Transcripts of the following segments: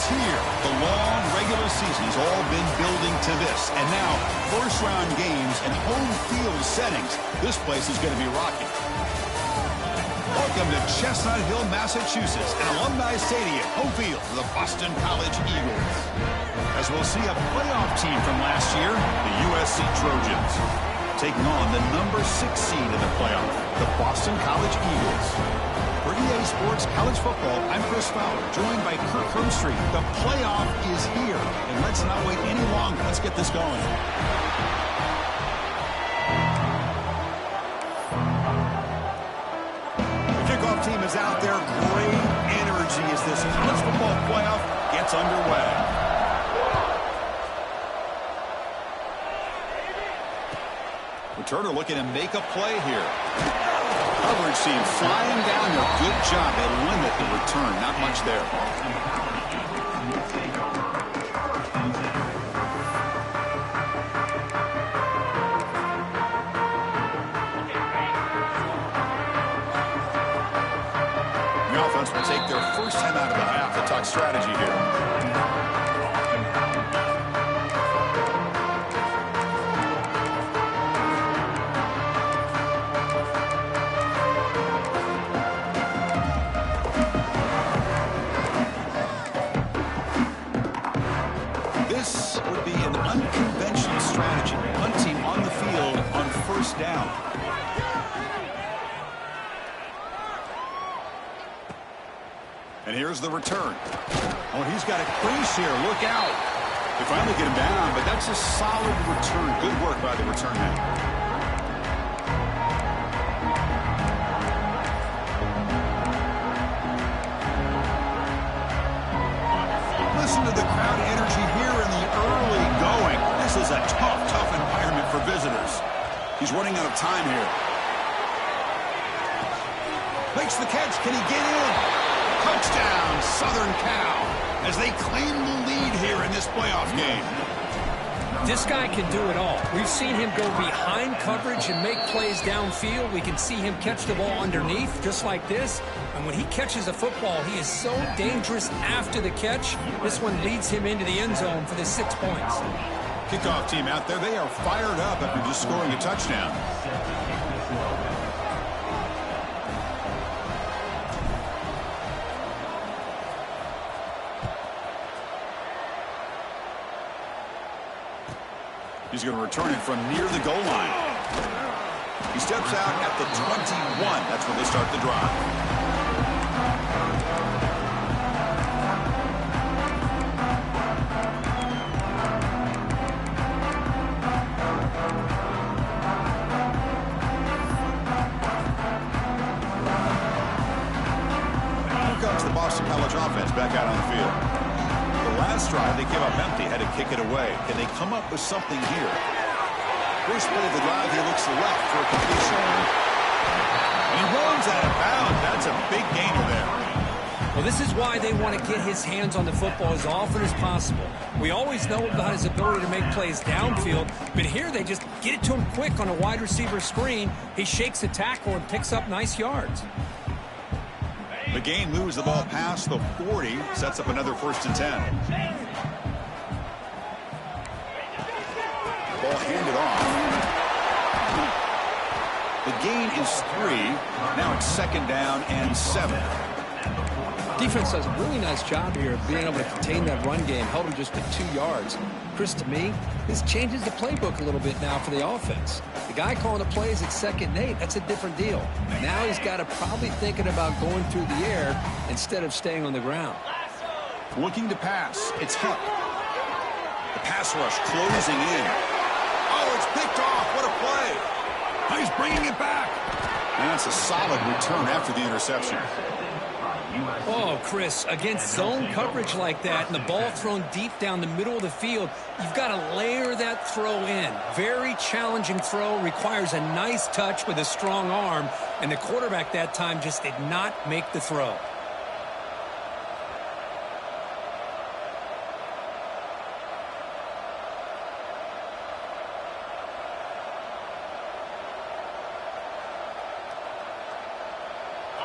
here. The long regular season has all been building to this. And now, first-round games and home field settings. This place is going to be rocking. Welcome to Chestnut Hill, Massachusetts, an alumni stadium, home field for the Boston College Eagles. As we'll see a playoff team from last year, the USC Trojans, taking on the number 6 seed in the playoff, the Boston College Eagles. For EA Sports College Football, I'm Chris Fowler, joined by Kirk Hermstreet. The playoff is here, and let's not wait any longer. Let's get this going. Kickoff team is out there. Great energy as this college football playoff gets underway. Returner looking to make a play here. Coverage team flying down there. Good job. They limit the return. Not much there. Will take their first time out of the half to talk strategy here. This would be an unconventional strategy. One team on the field on first down. And here's the return. Oh, he's got a crease here. Look out. They finally get him down, but that's a solid return. Good work by the return man. Listen to the crowd energy here in the early going. This is a tough environment for visitors. He's running out of time here. Makes the catch. Can he get in? Touchdown, Southern Cal, as they claim the lead here in this playoff game. This guy can do it all. We've seen him go behind coverage and make plays downfield. We can see him catch the ball underneath, just like this. And when he catches a football, he is so dangerous after the catch. This one leads him into the end zone for the 6 points. Kickoff team out there, they are fired up after just scoring a touchdown. He's going to return it from near the goal line. He steps out at the 21. That's where they start the drive. Here comes the Boston College offense back out on the field. Last drive, they came up empty, had to kick it away. Can they come up with something here? First play of the drive, he looks left for a completion. And he runs out of bounds. That's a big gainer there. Well, this is why they want to get his hands on the football as often as possible. We always know about his ability to make plays downfield, but here they just get it to him quick on a wide receiver screen. He shakes the tackle and picks up nice yards. The gain moves the ball past the 40, sets up another 1st and 10. Ball handed off. The gain is 3. Now it's 2nd down and 7. Defense does a really nice job here of being able to contain that run game, held him just to 2 yards. Chris, to me, this changes the playbook a little bit now for the offense. The guy calling the plays at 2nd and 8, that's a different deal. Now he's got to probably thinking about going through the air instead of staying on the ground. Looking to pass. It's Huck. The pass rush closing in. Oh, it's picked off. What a play. Oh, he's bringing it back. And that's a solid return after the interception. Oh, Chris, against zone coverage like that and the ball thrown deep down the middle of the field, you've got to layer that throw in. Very challenging throw, requires a nice touch with a strong arm, and the quarterback that time just did not make the throw.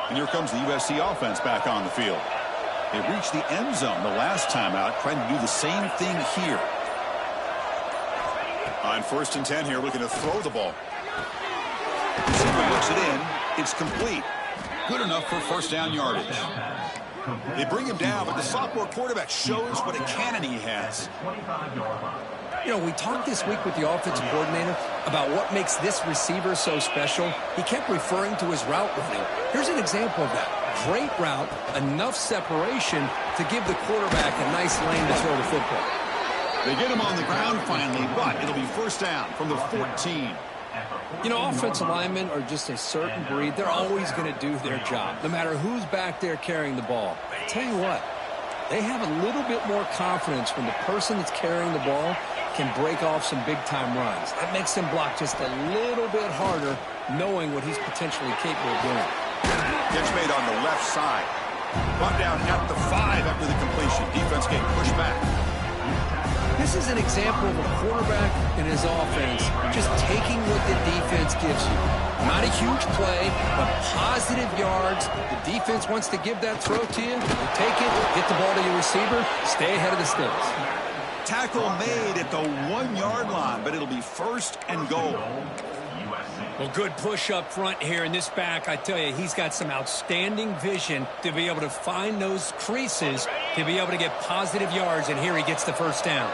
And here comes the USC offense back on the field. They reached the end zone the last time out, trying to do the same thing here. On 1st and 10 here, looking to throw the ball. Receiver looks it in. It's complete. Good enough for first down yardage. They bring him down, but the sophomore quarterback shows what a cannon he has. You know, we talked this week with the offensive coordinator about what makes this receiver so special. He kept referring to his route running. Here's an example of that. Great route, enough separation to give the quarterback a nice lane to throw the football. They get him on the ground finally, but it'll be first down from the 14. You know, offensive linemen are just a certain breed. They're always going to do their job, no matter who's back there carrying the ball. I tell you what, they have a little bit more confidence when the person that's carrying the ball can break off some big-time runs. That makes them block just a little bit harder, knowing what he's potentially capable of doing. Catch made on the left side. Brought down at the 5 after the completion. Defense getting pushed back. This is an example of a quarterback and his offense just taking what the defense gives you. Not a huge play, but positive yards. The defense wants to give that throw to you. You take it, get the ball to your receiver, stay ahead of the sticks. Tackle made at the 1-yard line, but it'll be first and goal. Well, good push up front here in this back. I tell you, he's got some outstanding vision to be able to find those creases, to be able to get positive yards, and here he gets the first down.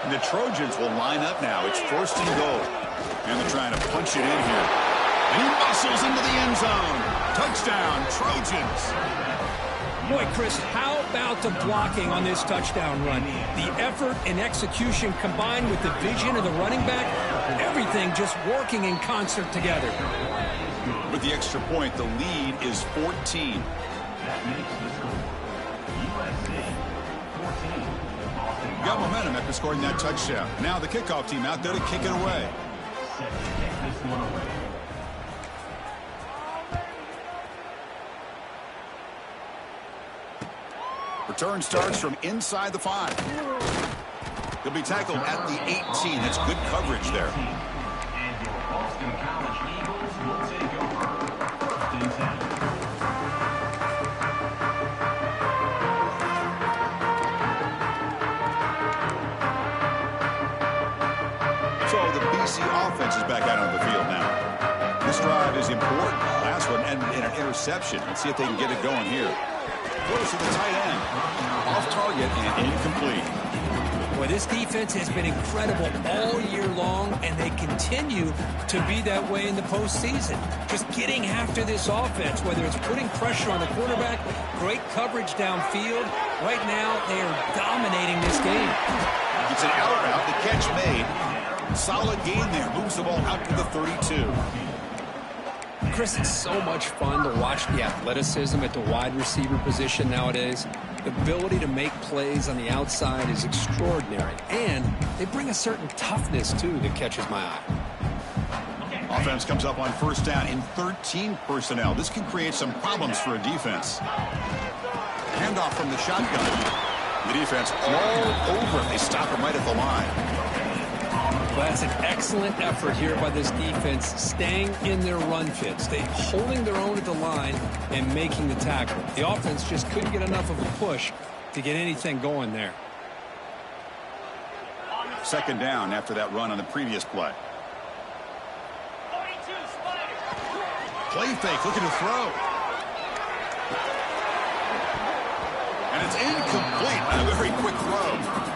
And the Trojans will line up now. It's first and goal. And they're trying to punch it in here. And he muscles into the end zone. Touchdown, Trojans. Boy, Chris, how about the blocking on this touchdown run? The effort and execution combined with the vision of the running back, everything just working in concert together. With the extra point, the lead is 14. Got momentum after scoring that touchdown. Now the kickoff team out there to kick it away. Return starts from inside the 5. He'll be tackled at the 18. That's good coverage there. So the BC offense is back out on the field now. This drive is important. Last one ended in an interception. Let's see if they can get it going here. Close to the tight end. Off target and incomplete. Well, this defense has been incredible all year long, and they continue to be that way in the postseason. Just getting after this offense, whether it's putting pressure on the quarterback, great coverage downfield. Right now, they are dominating this game. It's an out route. The catch made. Solid gain there. Moves the ball out to the 32. Chris, it's so much fun to watch the athleticism at the wide receiver position nowadays. The ability to make plays on the outside is extraordinary, and they bring a certain toughness, too, that catches my eye. Offense comes up on first down in 13 personnel. This can create some problems for a defense. Handoff from the shotgun. The defense all over. They stop him right at the line. Well, that's an excellent effort here by this defense, staying in their run fits. They holding their own at the line and making the tackle. The offense just couldn't get enough of a push to get anything going there. Second down after that run on the previous play. Play fake, looking to throw. And it's incomplete on a very quick throw.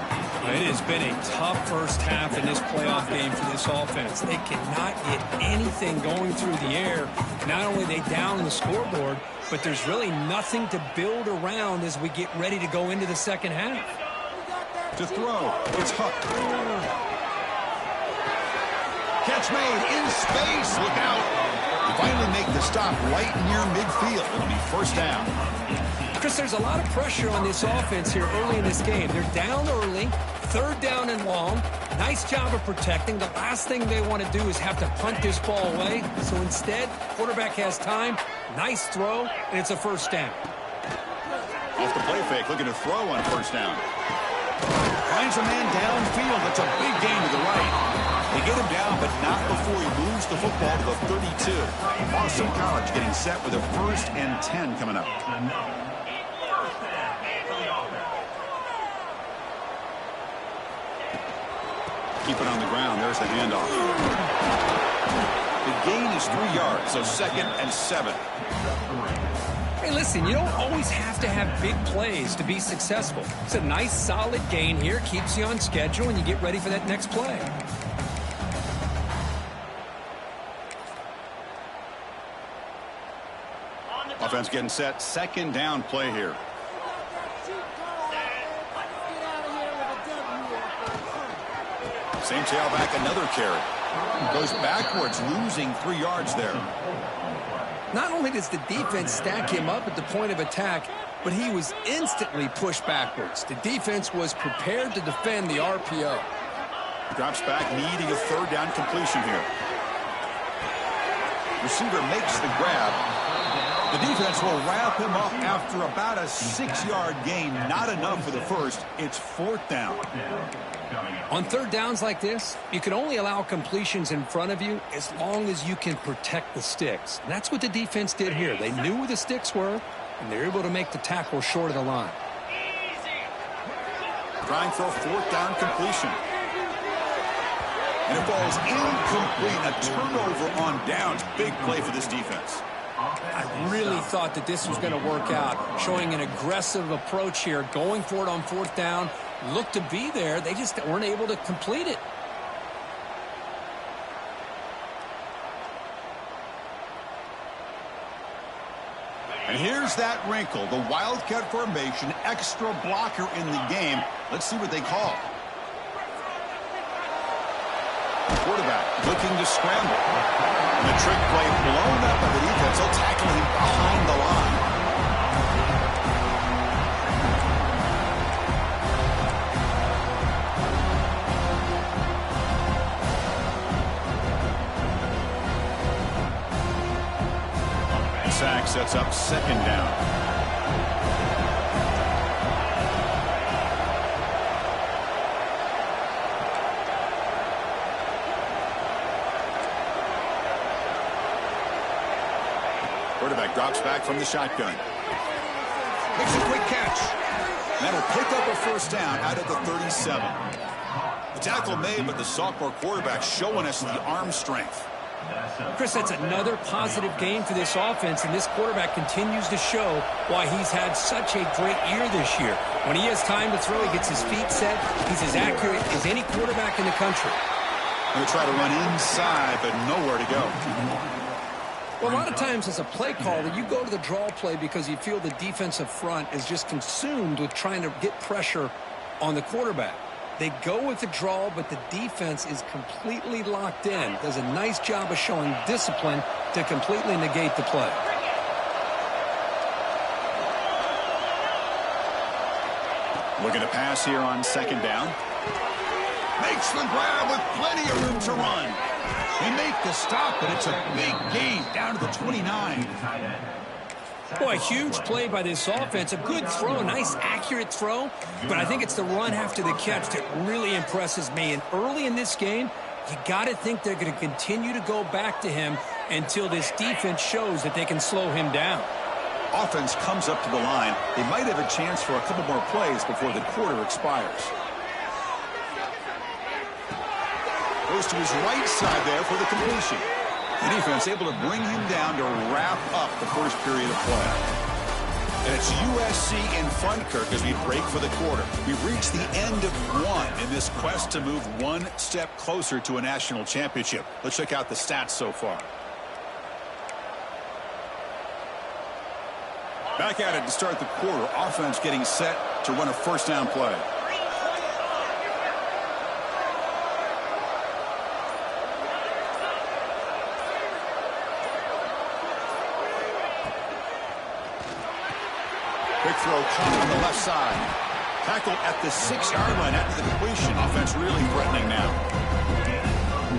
It has been a tough first half in this playoff game for this offense. They cannot get anything going through the air. Not only are they down the scoreboard, but there's really nothing to build around as we get ready to go into the second half. To throw, it's Huck. Catch made in space. Look out. Finally make the stop right near midfield. It'll be first down. Chris, there's a lot of pressure on this offense here early in this game. They're down early, third down and long. Nice job of protecting. The last thing they want to do is have to punt this ball away. So instead, quarterback has time, nice throw, and it's a first down. Off the play fake, looking to throw on first down. Finds a man downfield. That's a big gain to the right. They get him down, but not before he moves the football to the 32. Boston College getting set with a 1st and 10 coming up. keep it on the ground. There's the handoff. The gain is 3 yards, so 2nd and 7. Hey, listen, you don't always have to have big plays to be successful. It's a nice, solid gain here. Keeps you on schedule, and you get ready for that next play. Offense getting set. 2nd down play here. Same tailback, another carry. Goes backwards, losing 3 yards there. Not only does the defense stack him up at the point of attack, but he was instantly pushed backwards. The defense was prepared to defend the RPO. Drops back, needing a 3rd down completion here. Receiver makes the grab. The defense will wrap him up after about a 6-yard gain. Not enough for the first. It's 4th down. On 3rd downs like this, you can only allow completions in front of you as long as you can protect the sticks. And that's what the defense did here. They knew where the sticks were, and they're able to make the tackle short of the line. Trying for a 4th down completion. And it falls incomplete. A turnover on downs. Big play for this defense. I really thought that this was going to work out, showing an aggressive approach here, going for it on 4th down. Looked to be there. They just weren't able to complete it. And here's that wrinkle. The Wildcat formation, extra blocker in the game. Let's see what they call. Quarterback looking to scramble. And the trick play blown up by the defense. They'll tackle him behind the line. Sack sets up 2nd down. Quarterback drops back from the shotgun. Makes a quick catch. That'll pick up a 1st down out of the 37. The tackle made, but the sophomore quarterback showing us the arm strength. Chris, that's another positive game for this offense, and this quarterback continues to show why he's had such a great year this year. When he has time to throw, he gets his feet set. He's as accurate as any quarterback in the country. Going to try to run inside, but nowhere to go. Well, a lot of times as a play caller, you go to the draw play because you feel the defensive front is just consumed with trying to get pressure on the quarterback. They go with the draw, but the defense is completely locked in. Does a nice job of showing discipline to completely negate the play. Looking to pass here on 2nd down. Makes the grab with plenty of room to run. They make the stop, but it's a big gain down to the 29. Boy, a huge play by this offense. A good throw, a nice accurate throw. But I think it's the run after the catch that really impresses me. And early in this game, you got to think they're going to continue to go back to him until this defense shows that they can slow him down. Offense comes up to the line. They might have a chance for a couple more plays before the quarter expires. Goes to his right side there for the completion. The defense able to bring him down to wrap up the first period of play. And it's USC in front, Kirk, as we break for the quarter. We've reached the end of one in this quest to move one step closer to a national championship. Let's check out the stats so far. Back at it to start the quarter. Offense getting set to run a 1st down play. Quick throw coming on the left side. Tackle at the 6-yard line after the completion. Offense really threatening now.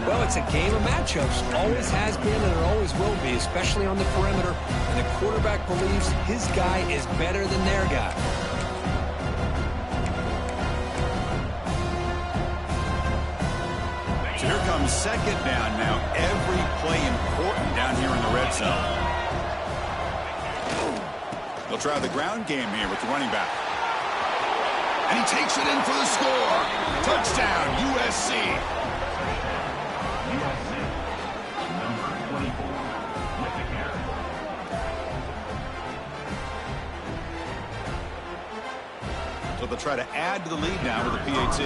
Well, it's a game of matchups. Always has been and it always will be, especially on the perimeter. And the quarterback believes his guy is better than their guy. So here comes 2nd down now. Every play important down here in the red zone. They'll try the ground game here with the running back. And he takes it in for the score. Touchdown, USC. So they'll try to add to the lead now with a PAT.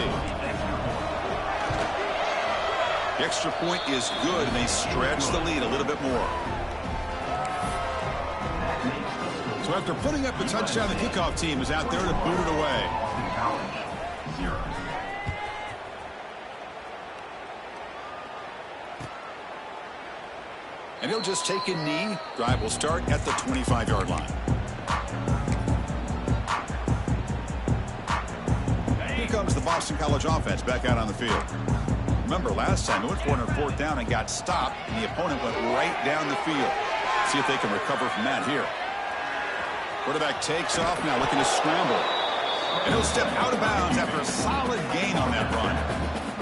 The extra point is good, and they stretch the lead a little bit more. So after putting up a touchdown, the kickoff team is out there to boot it away. And he'll just take a knee. Drive will start at the 25-yard line. Here comes the Boston College offense back out on the field. Remember, last time they went for it on 4th down and got stopped, and the opponent went right down the field. See if they can recover from that here. Quarterback takes off now, looking to scramble. And he'll step out of bounds after a solid gain on that run.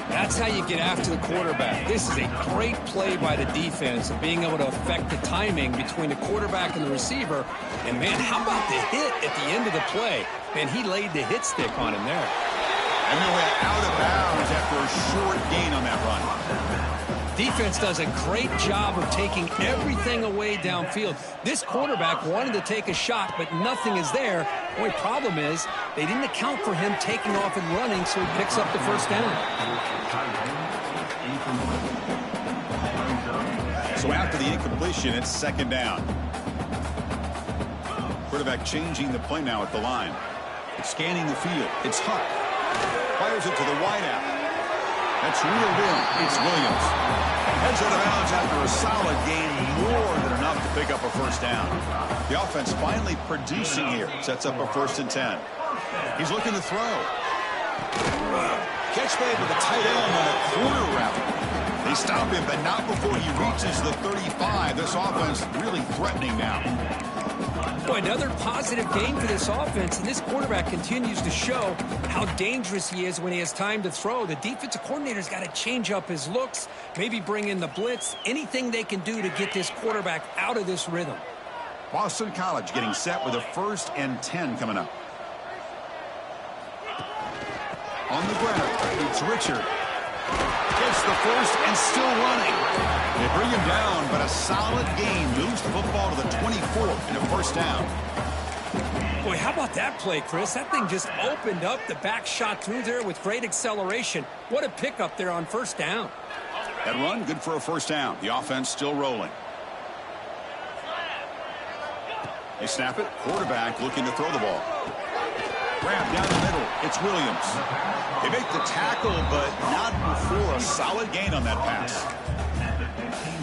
That's how you get after the quarterback. This is a great play by the defense of being able to affect the timing between the quarterback and the receiver. And, man, how about the hit at the end of the play? Man, he laid the hit stick on him there. And they went out of bounds after a short gain on that run. Defense does a great job of taking everything away downfield. This quarterback wanted to take a shot, but nothing is there. The only problem is they didn't account for him taking off and running, so he picks up the first down. So after the incompletion, it's 2nd down. Quarterback changing the play now at the line. It's scanning the field. It's Huck. Fires it to the wideout. That's reeled in. It's Williams. Heads out of bounds after a solid gain, more than enough to pick up a first down. The offense finally producing here. Sets up a 1st and 10. He's looking to throw. Catch made with a tight end on a corner route. They stop him, but not before he reaches the 35. This offense really threatening now. Boy, another positive game for this offense, and this quarterback continues to show how dangerous he is when he has time to throw. The defensive coordinator's got to change up his looks, maybe bring in the blitz, anything they can do to get this quarterback out of this rhythm. Boston College getting set with a 1st and 10 coming up. On the ground, it's Richard. Gets the first and still running. They bring him down, but a solid gain moves the football to the 24 and a 1st down. Boy, how about that play, Chris? That thing just opened up. The back shot through there with great acceleration. What a pickup there on 1st down. That run, good for a 1st down. The offense still rolling. They snap it. Quarterback looking to throw the ball. Grab down the middle. It's Williams. They make the tackle, but not before a solid gain on that pass.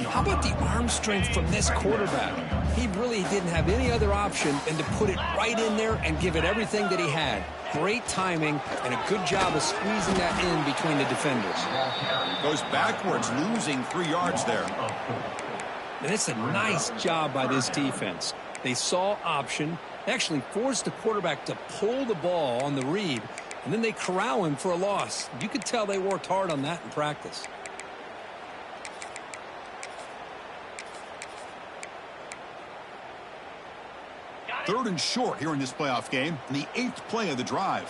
How about the arm strength from this quarterback? He really didn't have any other option than to put it right in there and give it everything that he had. Great timing and a good job of squeezing that in between the defenders. Goes backwards, losing 3 yards there. And it's a nice job by this defense. They saw option, actually forced the quarterback to pull the ball on the read, and then they corral him for a loss. You could tell they worked hard on that in practice. Third and short here in this playoff game, in the 8th play of the drive.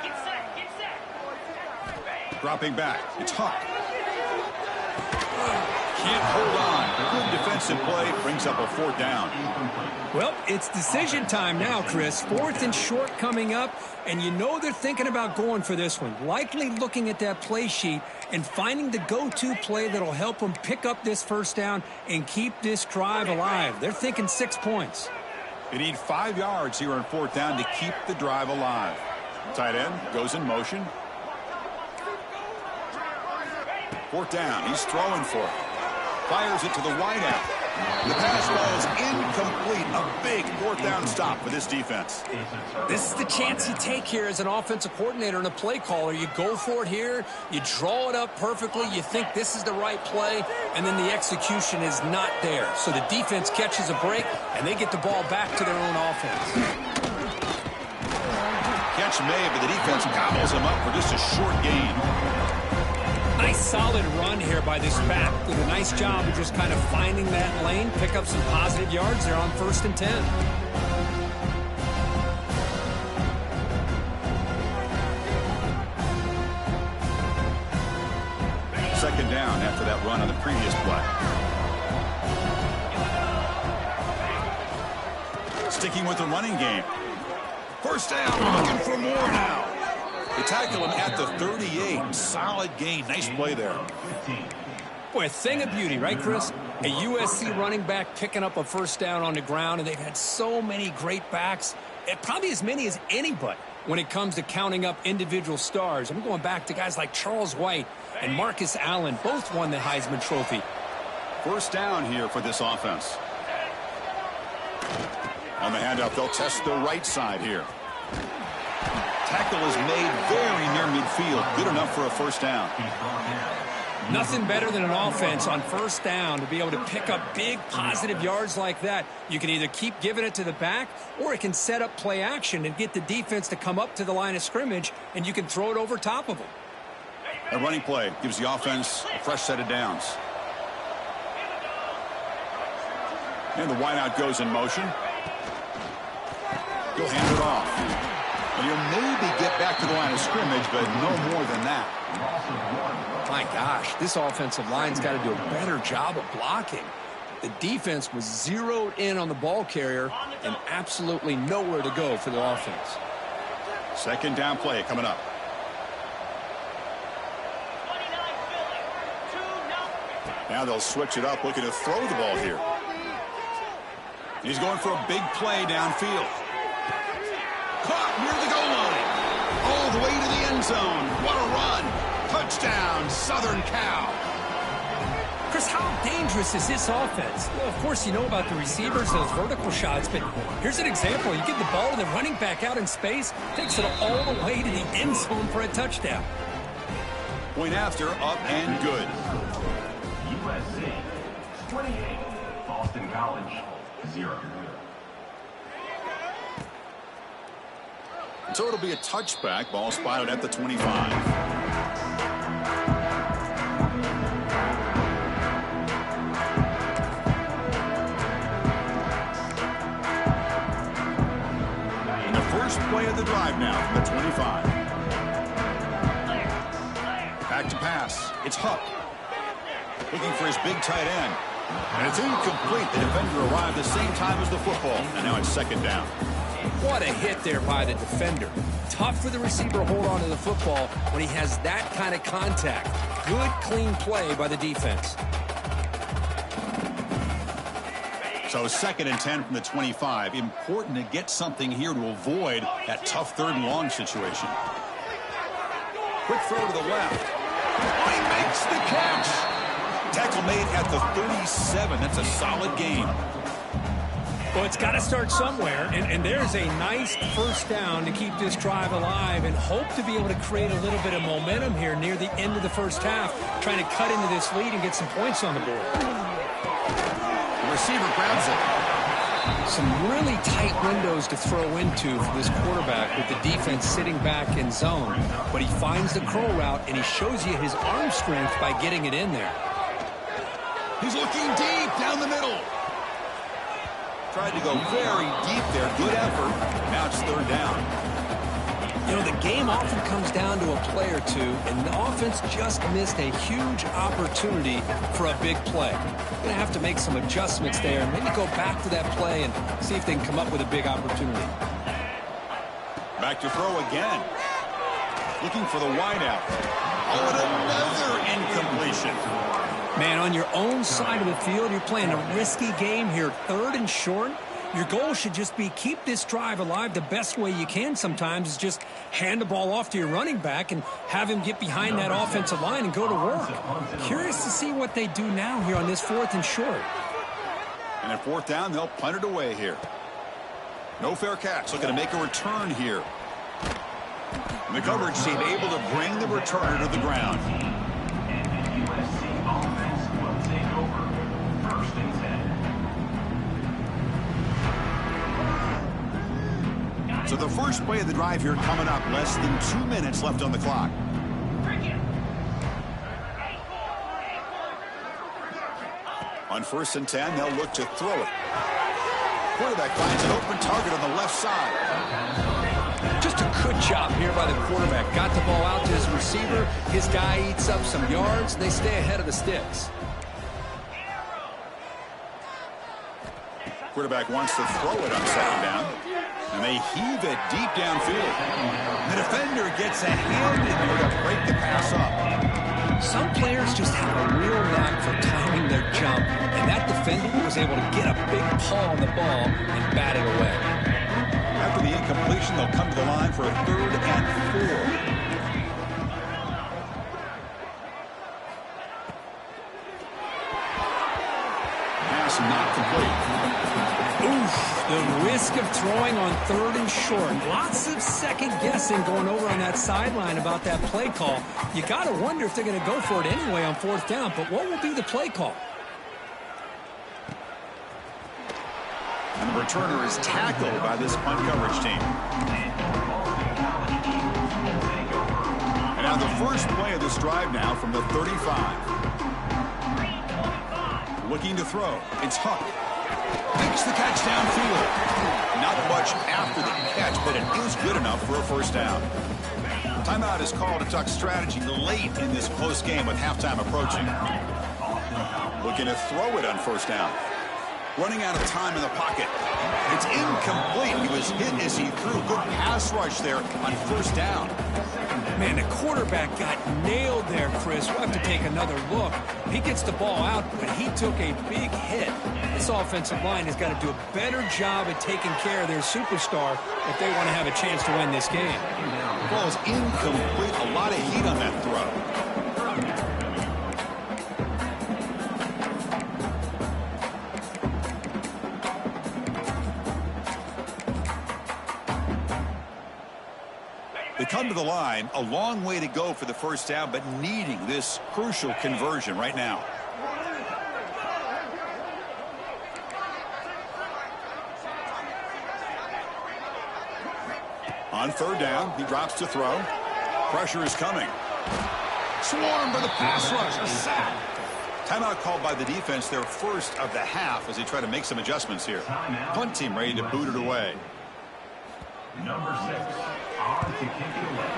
Get set, get set. Dropping back, it's Huck. Can't hold on. Good defensive play, brings up a 4th down. Well, it's decision time now, Chris. 4th and short coming up, and you know they're thinking about going for this one. Likely looking at that play sheet and finding the go-to play that'll help them pick up this 1st down and keep this drive alive. They're thinking 6 points. They need 5 yards here on 4th down to keep the drive alive. Tight end goes in motion. 4th down, he's throwing for it. Fires it to the wideout. The pass ball is incomplete. A big 4th down stop for this defense. This is the chance you take here as an offensive coordinator and a play caller. You go for it here. You draw it up perfectly. You think this is the right play, and then the execution is not there. So the defense catches a break, and they get the ball back to their own offense. Catch made, but the defense gobbles him up for just a short gain. Nice solid run here by this back. Did a nice job of just kind of finding that lane, pick up some positive yards there on 1st and 10. Second down after that run on the previous play. Sticking with the running game. First down, looking for more now. They tackle him at the 38. Solid gain. Nice play there. Boy, a thing of beauty, right, Chris? A USC running back picking up a first down on the ground, and they've had so many great backs, and probably as many as anybody when it comes to counting up individual stars. I'm going back to guys like Charles White and Marcus Allen. Both won the Heisman Trophy. First down here for this offense. On the handoff, they'll test the right side here. Tackle is made very near midfield. Good enough for a first down. Nothing better than an offense on first down to be able to pick up big positive yards like that. You can either keep giving it to the back, or it can set up play action and get the defense to come up to the line of scrimmage, and you can throw it over top of them. A running play gives the offense a fresh set of downs. And the wideout goes in motion. He'll hand it off. And he'll maybe get back to the line of scrimmage, but no more than that. My gosh, this offensive line's got to do a better job of blocking. The defense was zeroed in on the ball carrier and absolutely nowhere to go for the offense. Second down play coming up. Now they'll switch it up, looking to throw the ball here. He's going for a big play downfield. Caught near the goal line. All the way to the end zone. What a run. Touchdown, Southern Cal. Chris, how dangerous is this offense? Well, of course, you know about the receivers, those vertical shots, but here's an example. You get the ball and the running back out in space, takes it all the way to the end zone for a touchdown. Point after, up and good. USC 28, Boston College 0. So it'll be a touchback. Ball spotted at the 25. First play of the drive now from the 25. Back to pass. It's Huck. Looking for his big tight end. And it's incomplete. The defender arrived the same time as the football. And now it's second down. What a hit there by the defender. Tough for the receiver to hold on to the football when he has that kind of contact. Good, clean play by the defense. So second and 10 from the 25. Important to get something here to avoid that tough third and long situation. Quick throw to the left. He makes the catch. Tackle made at the 37. That's a solid game. Well, it's got to start somewhere, and there's a nice first down to keep this drive alive and hope to be able to create a little bit of momentum here near the end of the first half, trying to cut into this lead and get some points on the board. Receiver grabs it. Some really tight windows to throw into for this quarterback with the defense sitting back in zone. But he finds the curl route, and he shows you his arm strength by getting it in there. He's looking deep down the middle. Tried to go very deep there. Good effort. Now it's third down. You know, the game often comes down to a play or two, and the offense just missed a huge opportunity for a big play. Going to have to make some adjustments there and maybe go back to that play and see if they can come up with a big opportunity. Back to throw again. Looking for the wideout. Oh, and another incompletion. Man, on your own side of the field, you're playing a risky game here. Third and short. Your goal should just be keep this drive alive. The best way you can sometimes is just hand the ball off to your running back and have him get behind that offensive line and go to work. Curious to see what they do now here on this fourth and short. And at fourth down, they'll punt it away here. No fair catch. Looking to make a return here. And the coverage team able to bring the returner to the ground. And the USC offense will take over. First and 10. So the first play of the drive here coming up. Less than 2 minutes left on the clock. On first and 10, they'll look to throw it. Quarterback finds an open target on the left side. Just a good job here by the quarterback. Got the ball out to his receiver. His guy eats up some yards. They stay ahead of the sticks. Quarterback wants to throw it on second down, and they heave it deep downfield. The defender gets a hand in there to break the pass up. Some players just have a real knack for timing their jump, and that defender was able to get a big paw on the ball and bat it away. After the incompletion, they'll come to the line for a 3rd and 4. Pass not complete. Oof, the risk of throwing on 3rd and short. Lots of second guessing going over on that sideline about that play call. You got to wonder if they're going to go for it anyway on 4th down, but what will be the play call? And the returner is tackled by this punt coverage team. And now the first play of this drive now from the 35. Looking to throw. It's Huck. Makes the catch downfield. Not much after the catch, but it is good enough for a 1st down. Timeout is called to talk strategy late in this close game with halftime approaching. Looking to throw it on 1st down. Running out of time in the pocket. It's incomplete. He was hit as he threw. Good pass rush there on 1st down. Man, the quarterback got nailed there, Chris. We'll have to take another look. He gets the ball out, but he took a big hit. This offensive line has got to do a better job at taking care of their superstar if they want to have a chance to win this game. The ball is incomplete. A lot of heat on that throw. They come to the line, a long way to go for the 1st down, but needing this crucial conversion right now. On 3rd down, he drops to throw. Pressure is coming. Swarmed by the pass rush, a sack. Timeout called by the defense, their 1st of the half as they try to make some adjustments here. Punt team ready to boot it away. Number 6, on to kick it away.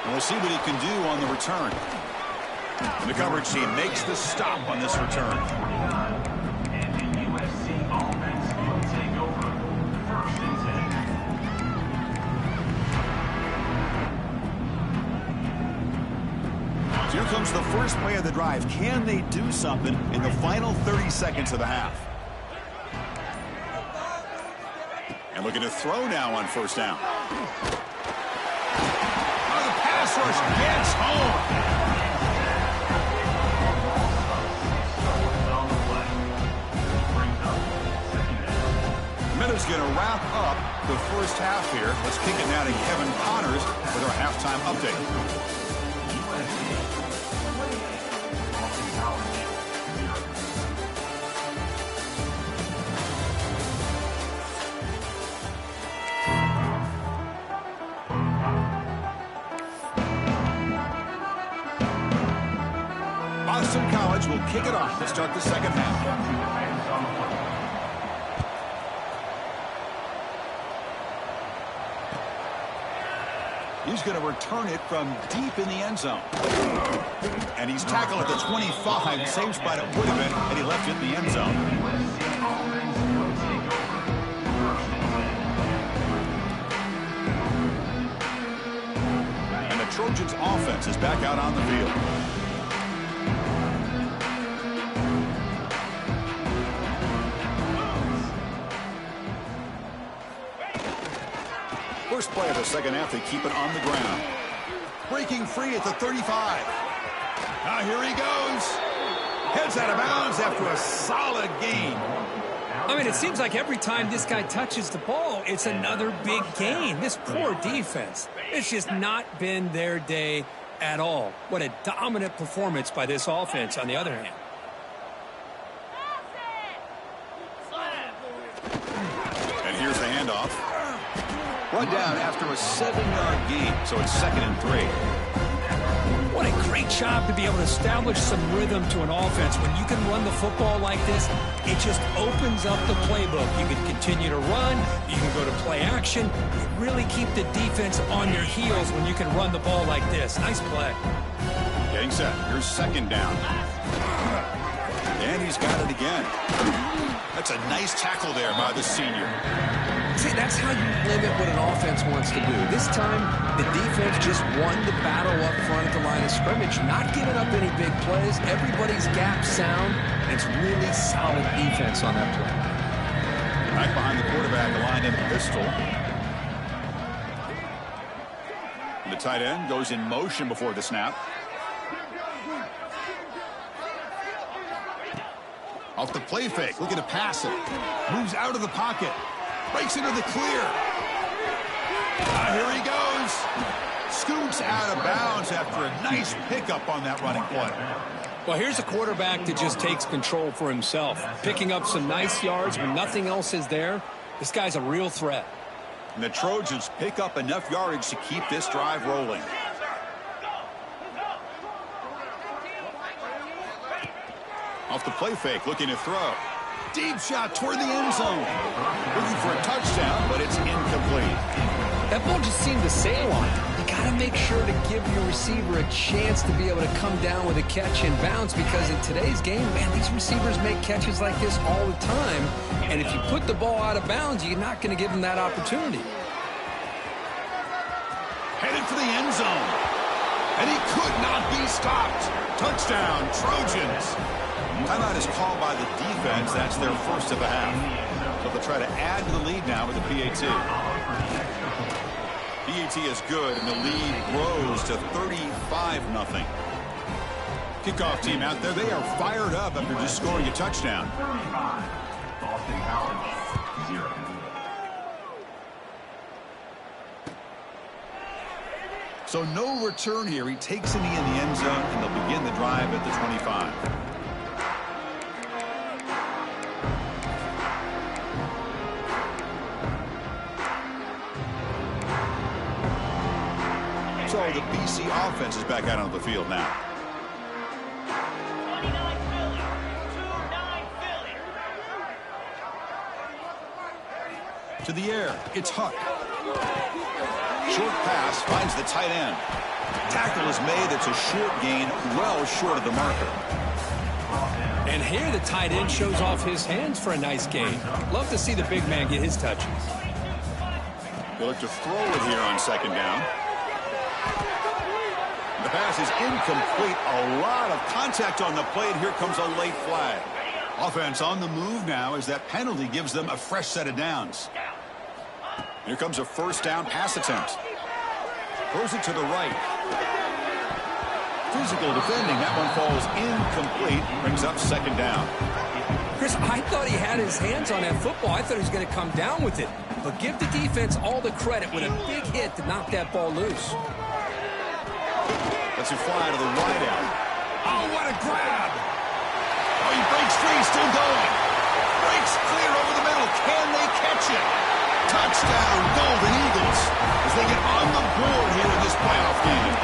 And we'll see what he can do on the return. And the coverage team makes the stop on this return. And the USC offense will take over. 1st and 10. Here comes the first play of the drive. Can they do something in the final 30 seconds of the half? And looking to throw now on 1st down. Oh, the pass rush gets home. Minute's going to wrap up the 1st half here. Let's kick it now to Kevin Connors with our halftime update. Boston College will kick it off to start the 2nd half. He's going to return it from deep in the end zone. And he's tackled at the 25. Same spot it would have been had he left it in the end zone. And the Trojans offense is back out on the field. First play of the 2nd half, they keep it on the ground. Breaking free at the 35. Now here he goes. Heads out of bounds after a solid gain. I mean, it seems like every time this guy touches the ball, it's another big gain. This poor defense, it's just not been their day at all. What a dominant performance by this offense, on the other hand. And here's the handoff. Run down after a 7-yard gain, so it's 2nd and 3. What a great job to be able to establish some rhythm to an offense. When you can run the football like this, it just opens up the playbook. You can continue to run. You can go to play action. You really keep the defense on your heels when you can run the ball like this. Nice play. Getting set. Here's second down. And he's got it again. That's a nice tackle there by the senior. See, that's how you limit what an offense wants to do. This time, the defense just won the battle up front at the line of scrimmage, not giving up any big plays. Everybody's gap sound, and it's really solid defense on that play. Right behind the quarterback, aligned in the pistol. And the tight end goes in motion before the snap. Off the play fake, looking to pass it. Moves out of the pocket. Breaks into the clear. Here he goes. Scoots out of bounds after a nice pickup on that running play. Well, here's a quarterback that just takes control for himself. Picking up some nice yards when nothing else is there. This guy's a real threat. And the Trojans pick up enough yardage to keep this drive rolling. Off the play fake, looking to throw. Deep shot toward the end zone. Looking for a touchdown, but it's incomplete. That ball just seemed to sail on him. You got to make sure to give your receiver a chance to be able to come down with a catch and bounce, because in today's game, man, these receivers make catches like this all the time. And if you put the ball out of bounds, you're not going to give them that opportunity. Headed for the end zone. And he could not be stopped. Touchdown, Trojans. Timeout is called by the defense. That's their first of the half. So they'll try to add to the lead now with the PAT. PAT is good, and the lead grows to 35-0. Kickoff team out there. They are fired up after just scoring a touchdown. 35. Boston College, 0. So no return here. He takes a knee in the end zone, and they'll begin the drive at the 25. So the BC offense is back out on the field now. 29 Philly. 2-9 Philly. To the air, it's Huck. Short pass finds the tight end. Tackle is made. It's a short gain, well short of the marker. And here the tight end shows off his hands for a nice gain. Love to see the big man get his touches. They'll look to throw it here on second down. The pass is incomplete. A lot of contact on the play, and here comes a late flag. Offense on the move now as that penalty gives them a fresh set of downs. Here comes a first down pass attempt. Throws it to the right. Physical defending. That one falls incomplete. Brings up second down. Chris, I thought he had his hands on that football. I thought he was going to come down with it. But give the defense all the credit with a big hit to knock that ball loose. Lets it fly to the wideout. Oh, what a grab! Oh, he breaks free, still going. Breaks clear over the middle. Can they catch it? Touchdown, Golden Eagles, as they get on the board here in this playoff game.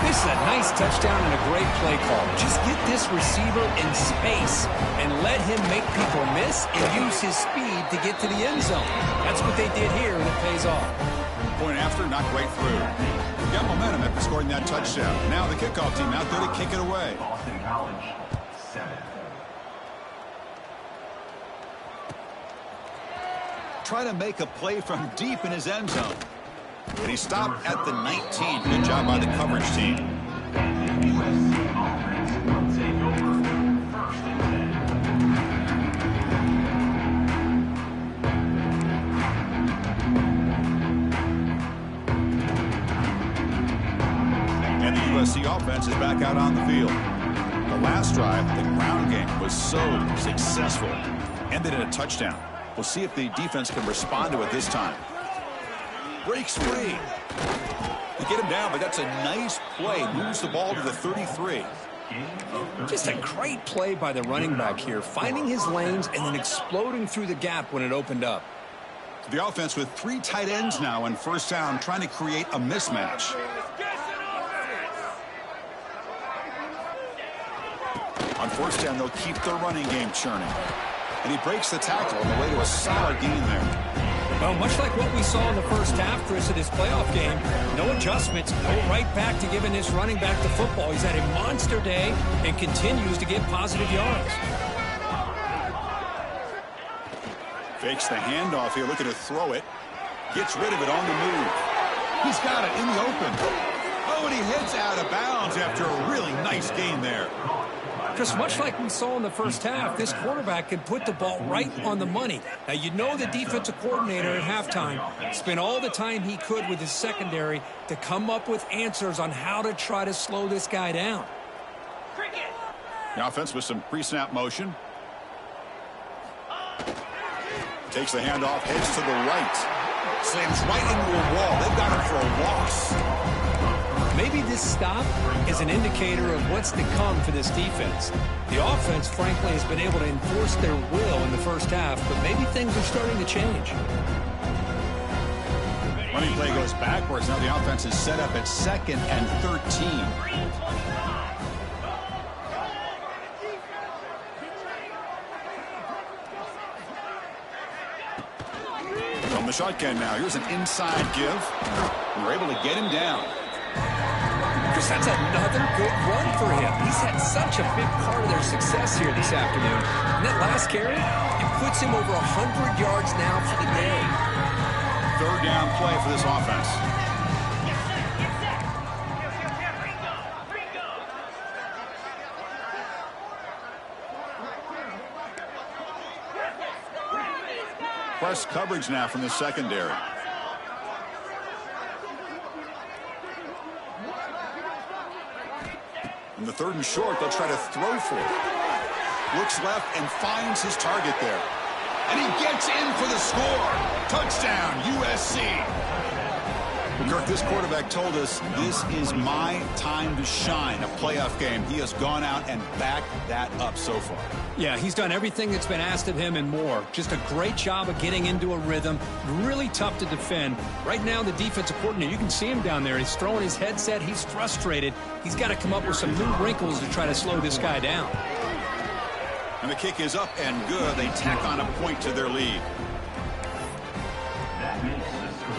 This is a nice touchdown and a great play call. Just get this receiver in space and let him make people miss and use his speed to get to the end zone. That's what they did here, and it pays off. Point after, not quite through. Got momentum after scoring that touchdown. Now the kickoff team out there to kick it away. Boston College, 7. Try to make a play from deep in his end zone. And he stopped at the 19. Good job by the coverage team. USC offense will take over 1st and 10. And the USC offense is back out on the field. The last drive, the ground game, was so successful. Ended in a touchdown. We'll see if the defense can respond to it this time. Breaks free. They get him down, but that's a nice play. Moves the ball to the 33. Just a great play by the running back here, finding his lanes and then exploding through the gap when it opened up. The offense with 3 tight ends now in first down, trying to create a mismatch. first down, they'll keep their running game churning. And he breaks the tackle on the way to a solid gain there. Well, much like what we saw in the first half, Chris, of this playoff game, no adjustments, go right back to giving this running back the football. He's had a monster day and continues to get positive yards. Fakes the handoff here, looking to throw it. Gets rid of it on the move. He's got it in the open. Oh, and he heads out of bounds after a really nice gain there. Just much like we saw in the first half, this quarterback can put the ball right on the money. Now, you know the defensive coordinator at halftime spent all the time he could with his secondary to come up with answers on how to try to slow this guy down. The offense with some pre-snap motion. Takes the handoff, heads to the right. Slams right into a wall. They've got him for a loss. Maybe this stop is an indicator of what's to come for this defense. The offense, frankly, has been able to enforce their will in the first half, but maybe things are starting to change. Running play goes backwards. Now the offense is set up at 2nd and 13. From the shotgun now. Here's an inside give. And we're able to get him down. Chris, that's another good run for him. He's had such a big part of their success here this afternoon. And that last carry, it puts him over 100 yards now for the day. 3rd down play for this offense. Press coverage now from the secondary. In the 3rd and short, they'll try to throw for it. Looks left and finds his target there. And he gets in for the score. Touchdown, USC. Kirk, this quarterback told us this is my time to shine, a playoff game. He has gone out and backed that up so far. Yeah, he's done everything that's been asked of him and more. Just a great job of getting into a rhythm. Really tough to defend. Right now, the defensive coordinator, you can see him down there. He's throwing his headset. He's frustrated. He's got to come up with some new wrinkles to try to slow this guy down. And the kick is up and good. They tack on a point to their lead.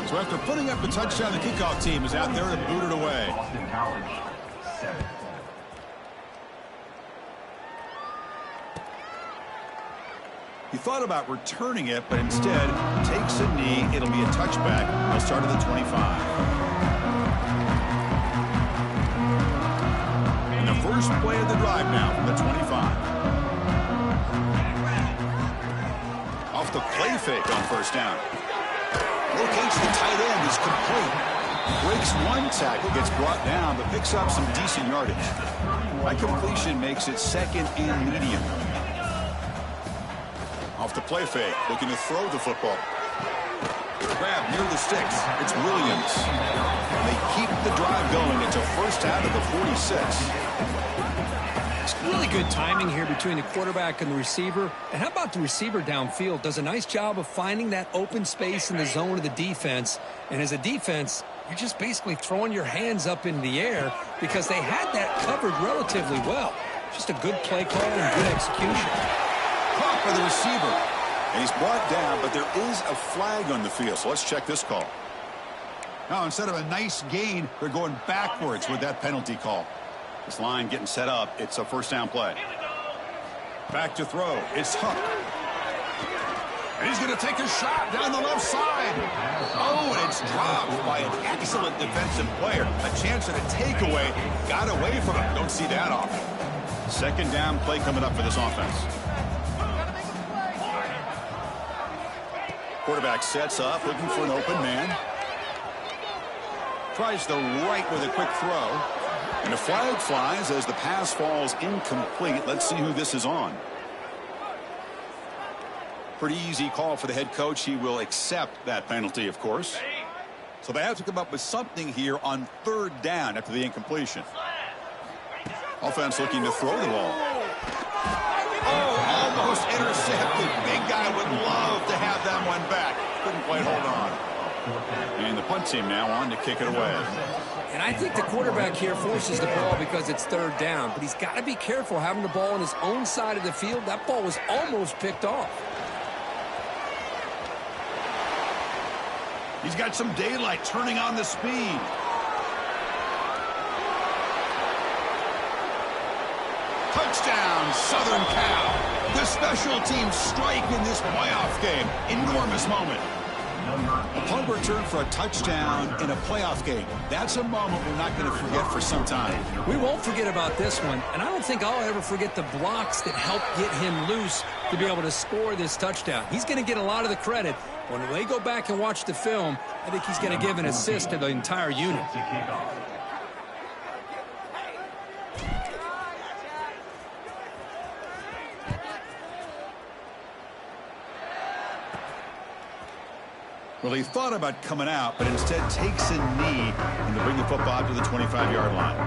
So after putting up a touchdown, the kickoff team is out there to boot it away. He thought about returning it, but instead takes a knee. It'll be a touchback. They'll start at the 25. And the first play of the drive now from the 25. Off the play fake on 1st down. Locates the tight end, is complete. Breaks one tackle, gets brought down, but picks up some decent yardage. By completion makes it 2nd and medium. Off the play fake, looking to throw the football. Grab near the sticks. It's Williams. They keep the drive going. It's a first out of the 46. It's really good timing here between the quarterback and the receiver. And how about the receiver downfield? Does a nice job of finding that open space in the zone of the defense. And as a defense, you're just basically throwing your hands up in the air because they had that covered relatively well. Just a good play call and good execution. Caught by the receiver. And he's brought down, but there is a flag on the field. So let's check this call. Now, instead of a nice gain, they're going backwards with that penalty call. This line getting set up. It's a first down play. Back to throw. It's Huck. And he's going to take a shot down the left side. Oh, and it's dropped by an excellent defensive player. A chance at a takeaway. Got away from him. Don't see that often. 2nd down play coming up for this offense. Quarterback sets up, looking for an open man. Tries the right with a quick throw. And a flag flies as the pass falls incomplete. Let's see who this is on. Pretty easy call for the head coach. He will accept that penalty, of course. So they have to come up with something here on 3rd down after the incompletion. Offense looking to throw the ball. Oh, almost intercepted. Big guy would love to have that one back. Couldn't quite hold on. And the punt team now on to kick it away. And I think the quarterback here forces the ball because it's third down. But he's got to be careful having the ball on his own side of the field. That ball was almost picked off. He's got some daylight turning on the speed. Touchdown, Southern Cal. The special teams strike in this playoff game. Enormous moment. A punt return for a touchdown in a playoff game. That's a moment we're not going to forget for some time. We won't forget about this one, and I don't think I'll ever forget the blocks that helped get him loose to be able to score this touchdown. He's going to get a lot of the credit. When they go back and watch the film, I think he's going to give an assist to the entire unit. Well, he thought about coming out, but instead takes a knee and to bring the football to the 25-yard line.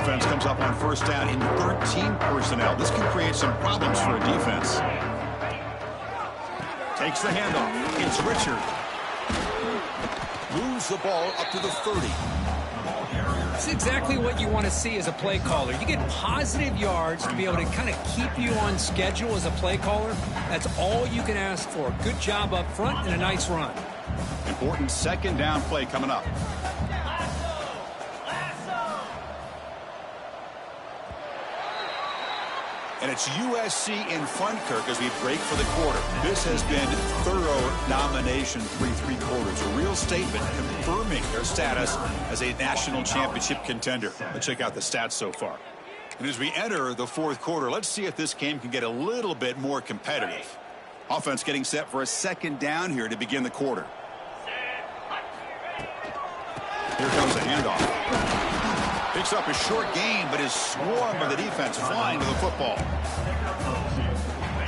Offense comes up on first down in 13 personnel. This can create some problems for a defense. Takes the handoff. It's Richard. Moves the ball up to the 30. That's exactly what you want to see as a play caller. You get positive yards to be able to kind of keep you on schedule as a play caller. That's all you can ask for. Good job up front and a nice run. Important second down play coming up. And it's USC in front, Kirk, as we break for the quarter. This has been thorough domination through 3 quarters. A real statement confirming their status as a national championship contender. Let's check out the stats so far. And as we enter the 4th quarter, let's see if this game can get a little bit more competitive. Offense getting set for a second down here to begin the quarter. Here comes a handoff. Picks up a short gain, but is swarmed by the defense flying to the football.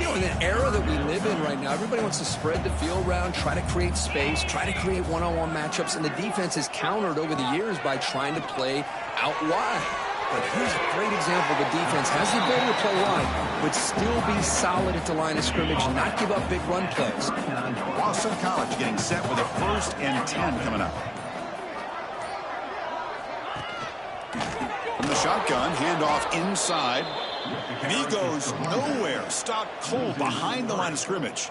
You know, in the era that we live in right now, everybody wants to spread the field around, try to create space, try to create one-on-one matchups, and the defense is countered over the years by trying to play out wide. But here's a great example. The defense has the ability to play wide, but still be solid at the line of scrimmage and not give up big run plays. Boston College getting set with a 1st and 10 coming up. From the shotgun, handoff inside. And he goes nowhere. Stopped cold behind the line of scrimmage.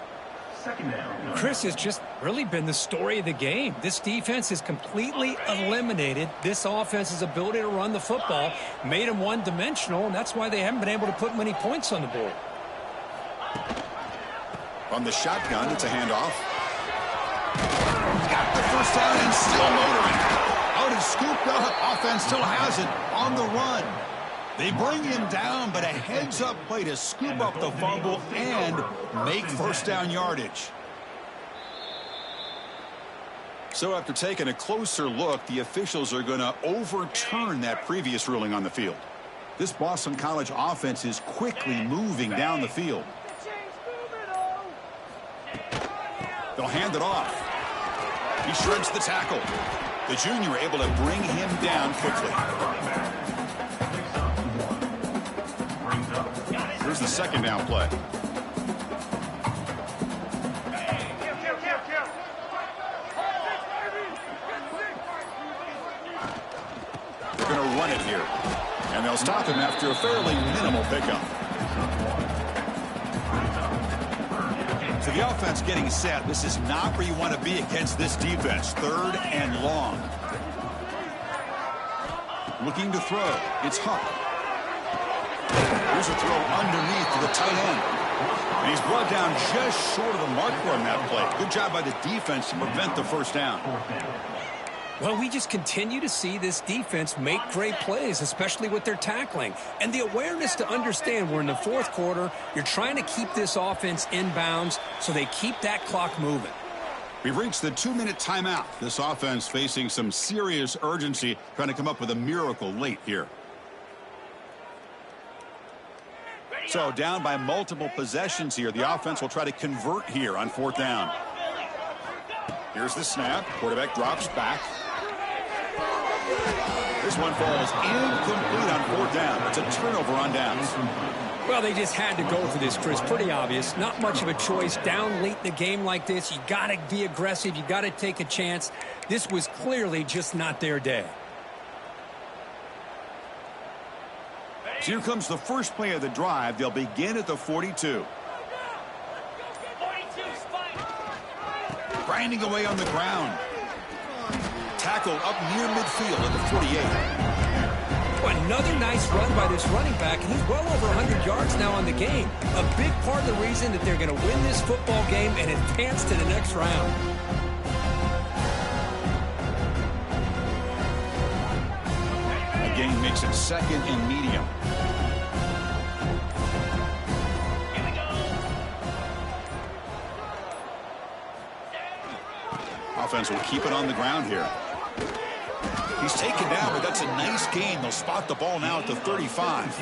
Chris has just really been the story of the game. This defense has completely eliminated this offense's ability to run the football, made them one-dimensional, and that's why they haven't been able to put many points on the board. From the shotgun, it's a handoff. Got the first down and still motoring. Out and scooped up. Offense still has it on the run. They bring him down, but a heads-up play to scoop up the fumble and make first down yardage. So after taking a closer look, the officials are going to overturn that previous ruling on the field. This Boston College offense is quickly moving down the field. They'll hand it off. He shreds the tackle. The junior able to bring him down quickly. Here's the second down play. They're going to run it here. And they'll stop him after a fairly minimal pickup. So the offense getting set. This is not where you want to be against this defense. 3rd and long. Looking to throw. It's Huck. Here's a throw underneath to the tight end. And he's brought down just short of the marker on that play. Good job by the defense to prevent the first down. Well, we just continue to see this defense make great plays, especially with their tackling. And the awareness to understand we're in the 4th quarter, you're trying to keep this offense in bounds so they keep that clock moving. We've reached the 2-minute timeout. This offense facing some serious urgency, trying to come up with a miracle late here. So down by multiple possessions here. The offense will try to convert here on 4th down. Here's the snap. Quarterback drops back. This one falls incomplete on 4th down. It's a turnover on downs. Well, they just had to go for this, Chris. Pretty obvious. Not much of a choice. Down late in the game like this, you got to be aggressive. You got to take a chance. This was clearly just not their day. So here comes the first play of the drive. They'll begin at the 42. 42 spike. Grinding away on the ground. Tackle up near midfield at the 48. Well, another nice run by this running back. He's well over 100 yards now on the game. A big part of the reason that they're going to win this football game and advance to the next round. The game makes it 2nd and medium. Here we go. Offense will keep it on the ground here. He's taken down, but that's a nice gain. They'll spot the ball now at the 35.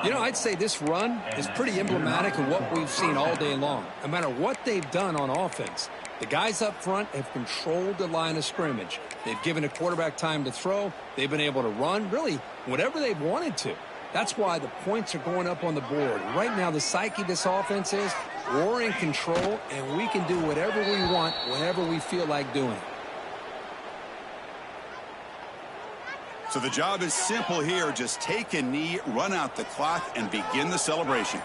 You know, I'd say this run is pretty emblematic of what we've seen all day long. No matter what they've done on offense, the guys up front have controlled the line of scrimmage. They've given a quarterback time to throw. They've been able to run, really, whatever they've wanted to. That's why the points are going up on the board. Right now, the psyche of this offense is we're in control, and we can do whatever we want, whenever we feel like doing it. So the job is simple here. Just take a knee, run out the clock, and begin the celebration.